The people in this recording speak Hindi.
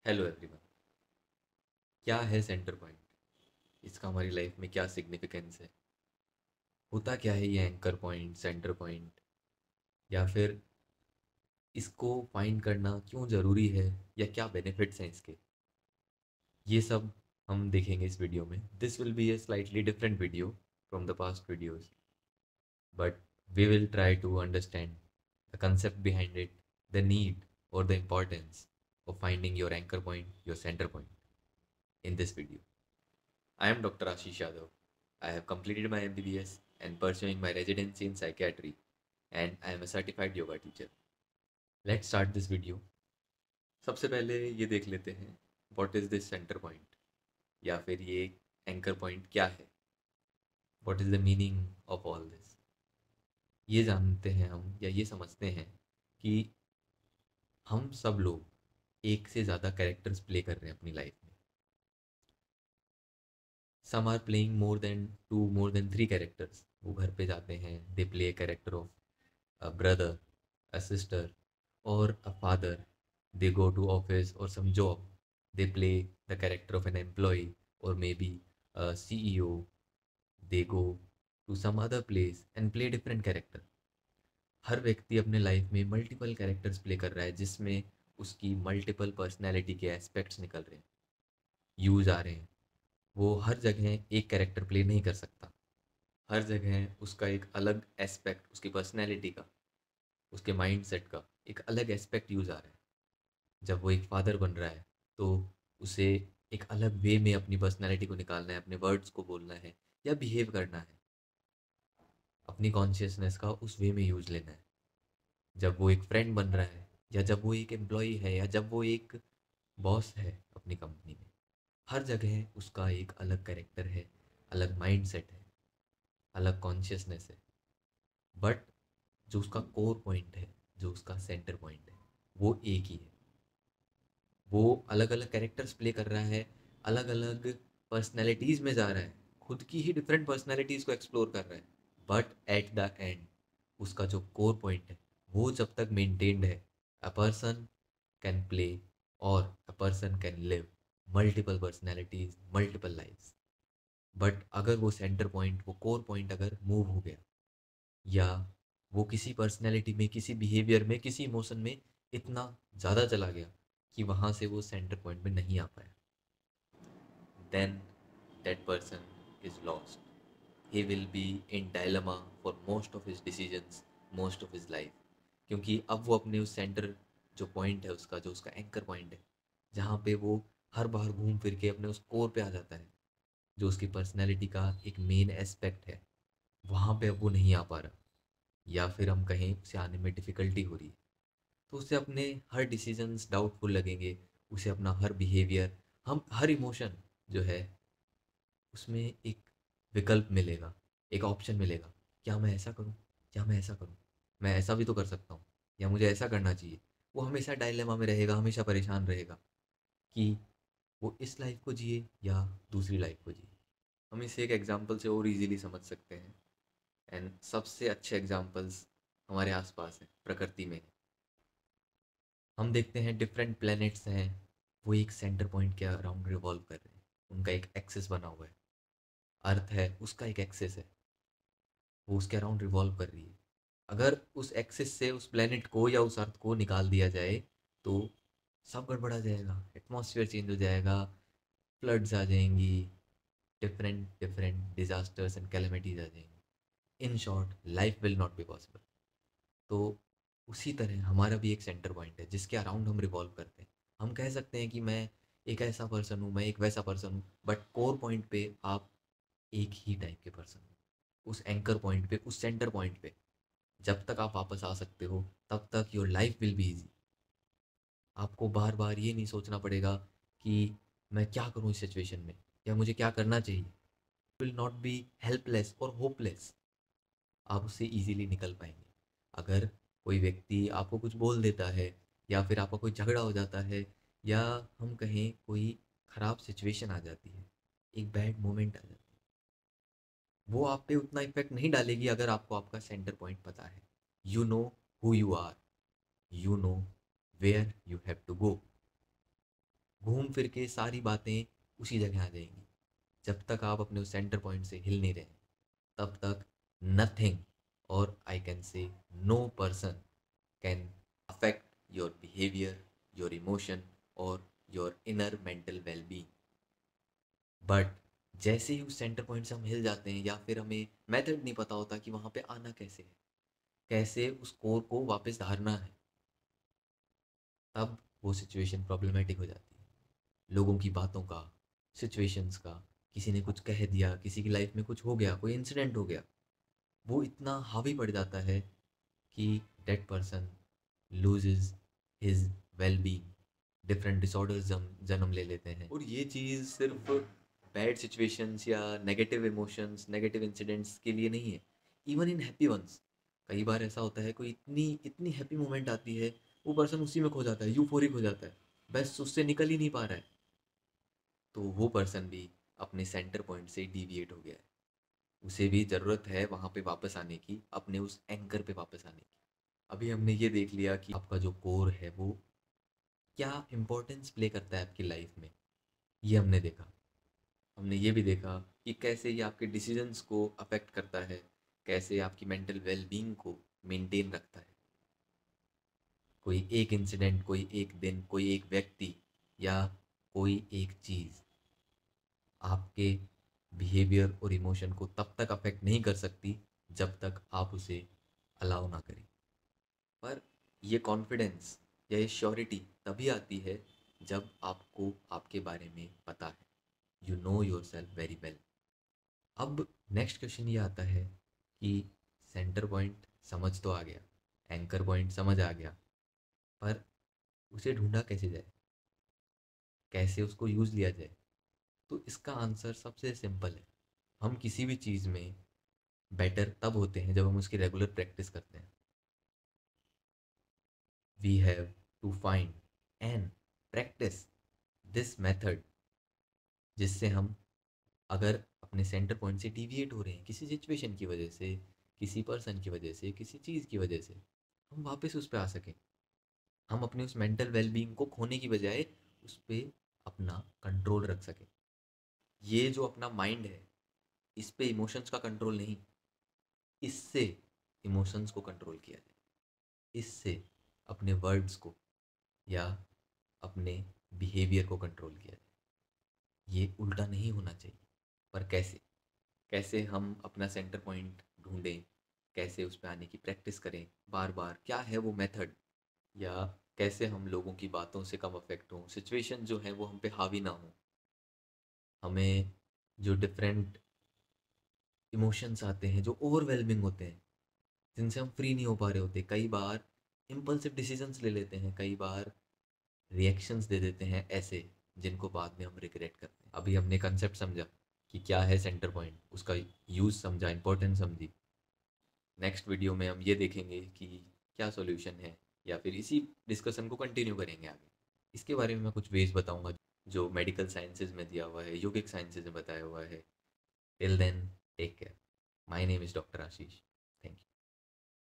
Hello everyone. क्या है सेंटर पॉइंट? इसका हमारी लाइफ में क्या सिग्निफिकेंस है? होता क्या है ये एंकर पॉइंट, सेंटर पॉइंट? या फिर इसको फाइंड करना क्यों ज़रूरी है, या क्या बेनिफिट्स हैं इसके? ये सब हम देखेंगे इस वीडियो में। This will be a slightly different video from the past videos, but we will try to understand the concept behind it, the need or the importance of finding your anchor point, your center point in this video. I am Dr. Ashish Yadav. I have completed my MBBS and pursuing my residency in psychiatry, and I am a certified yoga teacher. Let's start this video. सबसे पहले ये देख लेते हैं what is this centre point, या फिर ये एंकर पॉइंट क्या है। What is the meaning of all this? ये जानते हैं हम, या ये समझते हैं कि हम सब लोग एक से ज़्यादा कैरेक्टर्स प्ले कर रहे हैं अपनी लाइफ में। Some are playing more than two, more than three characters. वो घर पे जाते हैं, they play character of a brother, a sister, or a father. They go to office or some job. They play the character of an employee or maybe a CEO. They go to some other place and play different character. हर व्यक्ति अपने लाइफ में मल्टीपल कैरेक्टर्स प्ले कर रहा है, जिसमें उसकी मल्टीपल पर्सनैलिटी के एस्पेक्ट्स निकल रहे हैं, यूज आ रहे हैं। वो हर जगह एक कैरेक्टर प्ले नहीं कर सकता। हर जगह उसका एक अलग एस्पेक्ट, उसकी पर्सनैलिटी का, उसके माइंडसेट का एक अलग एस्पेक्ट यूज आ रहा है। जब वो एक फादर बन रहा है तो उसे एक अलग वे में अपनी पर्सनैलिटी को निकालना है, अपने वर्ड्स को बोलना है या बिहेव करना है, अपनी कॉन्शियसनेस का उस वे में यूज लेना है। जब वो एक फ्रेंड बन रहा है, या जब वो एक एम्प्लॉई है, या जब वो एक बॉस है अपनी कंपनी में, हर जगह उसका एक अलग कैरेक्टर है, अलग माइंडसेट है, अलग कॉन्शियसनेस है। बट जो उसका कोर पॉइंट है, जो उसका सेंटर पॉइंट है, वो एक ही है। वो अलग अलग कैरेक्टर्स प्ले कर रहा है, अलग अलग पर्सनैलिटीज़ में जा रहा है, खुद की ही डिफरेंट पर्सनैलिटीज़ को एक्सप्लोर कर रहा है। बट एट द एंड उसका जो कोर पॉइंट है, वो जब तक मेंटेन्ड है, अ पर्सन कैन प्ले और a person can live multiple personalities, multiple lifes. But अगर वो सेंटर पॉइंट, वो कोर पॉइंट अगर मूव हो गया, या वो किसी पर्सनैलिटी में, किसी बिहेवियर में, किसी इमोशन में इतना ज़्यादा चला गया कि वहाँ से वो सेंटर पॉइंट में नहीं आ पाया, then that person is lost. He will be in dilemma for most of his decisions, most of his life. क्योंकि अब वो अपने उस सेंटर, जो पॉइंट है उसका, जो उसका एंकर पॉइंट है, जहाँ पे वो हर बार घूम फिर के अपने उस कोर पे आ जाता है, जो उसकी पर्सनैलिटी का एक मेन एस्पेक्ट है, वहाँ पे अब वो नहीं आ पा रहा, या फिर हम कहें उसे आने में डिफ़िकल्टी हो रही है। तो उसे अपने हर डिसीजंस डाउटफुल लगेंगे, उसे अपना हर बिहेवियर, हम हर इमोशन जो है उसमें एक विकल्प मिलेगा, एक ऑप्शन मिलेगा। क्या मैं ऐसा करूँ? क्या मैं ऐसा करूँ? मैं ऐसा भी तो कर सकता हूँ, या मुझे ऐसा करना चाहिए। वो हमेशा डायलेमा में रहेगा, हमेशा परेशान रहेगा कि वो इस लाइफ को जिए या दूसरी लाइफ को जिए। हम इसे एक एग्जांपल से और इजीली समझ सकते हैं, एंड सबसे अच्छे एग्जांपल्स हमारे आसपास हैं, प्रकृति में हैं। हम देखते हैं डिफरेंट प्लैनेट्स हैं, वो एक सेंटर पॉइंट के अराउंड रिवॉल्व कर रहे हैं, उनका एक एक्सिस बना हुआ है। अर्थ है, उसका एक एक्सिस है, वो उसके अराउंड रिवॉल्व कर रही है। अगर उस एक्सिस से उस प्लेनेट को या उस अर्थ को निकाल दिया जाए तो सब गड़बड़ा जाएगा, एटमॉस्फेयर चेंज हो जाएगा, फ्लड्स आ जाएंगी, different different disasters and calamities आ जाएंगी। In short, life will not be possible. तो उसी तरह हमारा भी एक सेंटर पॉइंट है जिसके अराउंड हम रिवॉल्व करते हैं। हम कह सकते हैं कि मैं एक ऐसा पर्सन हूँ, मैं एक वैसा पर्सन हूँ, बट कोर पॉइंट पे आप एक ही टाइप के पर्सन हो। उस एंकर पॉइंट पे, उस सेंटर पॉइंट पे जब तक आप वापस आ सकते हो, तब तक your life will be easy. आपको बार बार ये नहीं सोचना पड़ेगा कि मैं क्या करूँ इस सिचुएशन में, या मुझे क्या करना चाहिए। विल नॉट बी हेल्पलेस और होपलेस। आप उससे इजीली निकल पाएंगे। अगर कोई व्यक्ति आपको कुछ बोल देता है, या फिर आपका कोई झगड़ा हो जाता है, या हम कहें कोई ख़राब सिचुएशन आ जाती है, एक बैड मोमेंट आ जाती है, वो आप पे उतना इफेक्ट नहीं डालेगी अगर आपको आपका सेंटर पॉइंट पता है। You know who you are, you know where you have to go. घूम फिर के सारी बातें उसी जगह आ जाएंगी। जब तक आप अपने उस सेंटर पॉइंट से हिल नहीं रहे तब तक नथिंग, और I can say no person can affect your behaviour, your emotion और your inner mental wellbeing. But जैसे ही उस सेंटर पॉइंट से हम हिल जाते हैं या फिर हमें मेथड नहीं पता होता कि वहाँ पे आना कैसे है, कैसे उस कोर को वापस धारना है, तब वो सिचुएशन प्रॉब्लमेटिक हो जाती है। लोगों की बातों का, सिचुएशंस का, किसी ने कुछ कह दिया, किसी की लाइफ में कुछ हो गया, कोई इंसिडेंट हो गया, वो इतना हावी पड़ जाता है कि that person loses his well being. Different disorders जन्म ले लेते हैं, और ये चीज़ सिर्फ बैड सिचुएशंस या नेगेटिव इमोशंस, नेगेटिव इंसिडेंट्स के लिए नहीं है, इवन इन हैप्पी वंस। कई बार ऐसा होता है, कोई इतनी इतनी हैप्पी मोमेंट आती है, वो पर्सन उसी में खो जाता है, यूफोरिक हो जाता है, बस उससे निकल ही नहीं पा रहा है, तो वो पर्सन भी अपने सेंटर पॉइंट से डिविएट हो गया है। उसे भी ज़रूरत है वहाँ पे वापस आने की, अपने उस एंकर पे वापस आने की। अभी हमने ये देख लिया कि आपका जो कोर है वो क्या इम्पोर्टेंस प्ले करता है आपकी लाइफ में, ये हमने देखा। हमने ये भी देखा कि कैसे ये आपके डिसीजंस को अफेक्ट करता है, कैसे आपकी मेंटल वेलबींग को मेंटेन रखता है। कोई एक इंसिडेंट, कोई एक दिन, कोई एक व्यक्ति या कोई एक चीज़ आपके बिहेवियर और इमोशन को तब तक अफेक्ट नहीं कर सकती जब तक आप उसे अलाउ ना करें। पर ये कॉन्फिडेंस या ये श्योरिटी तभी आती है जब आपको आपके बारे में पता है, you know your self very well. अब नेक्स्ट क्वेश्चन ये आता है कि सेंटर पॉइंट समझ तो आ गया, एंकर पॉइंट समझ आ गया, पर उसे ढूंढा कैसे जाए, कैसे उसको यूज़ लिया जाए? तो इसका आंसर सबसे सिंपल है। हम किसी भी चीज़ में बेटर तब होते हैं जब हम उसकी रेगुलर प्रैक्टिस करते हैं। We have to find and practice this method, जिससे हम अगर अपने सेंटर पॉइंट से डिविएट हो रहे हैं किसी सिचुएशन की वजह से, किसी पर्सन की वजह से, किसी चीज़ की वजह से, हम वापस उस पर आ सकें। हम अपने उस मेंटल वेलबींग को खोने की बजाय उस पर अपना कंट्रोल रख सकें। ये जो अपना माइंड है, इस पे इमोशंस का कंट्रोल नहीं, इससे इमोशंस को कंट्रोल किया जाए, इससे अपने वर्ड्स को या अपने बिहेवियर को कंट्रोल किया जाए। ये उल्टा नहीं होना चाहिए। पर कैसे, कैसे हम अपना सेंटर पॉइंट ढूंढें, कैसे उस पर आने की प्रैक्टिस करें बार बार, क्या है वो मेथड, या कैसे हम लोगों की बातों से कम अफेक्ट हों, सिचुएशन जो है वो हम पे हावी ना हो, हमें जो डिफरेंट इमोशंस आते हैं जो ओवरवेलमिंग होते हैं, जिनसे हम फ्री नहीं हो पा रहे होते, कई बार इम्पल्सिव डिसीजंस ले लेते हैं, कई बार रिएक्शंस दे देते हैं ऐसे जिनको बाद में हम रिग्रेट करते हैं। अभी हमने कंसेप्ट समझा कि क्या है सेंटर पॉइंट, उसका यूज़ समझा, इंपॉर्टेंस समझी। नेक्स्ट वीडियो में हम ये देखेंगे कि क्या सॉल्यूशन है, या फिर इसी डिस्कशन को कंटिन्यू करेंगे आगे। इसके बारे में मैं कुछ वेज बताऊंगा जो मेडिकल साइंसेज में दिया हुआ है, योगिक साइंसेज में बताया हुआ है। Till then, take care. My name is doctor Ashish.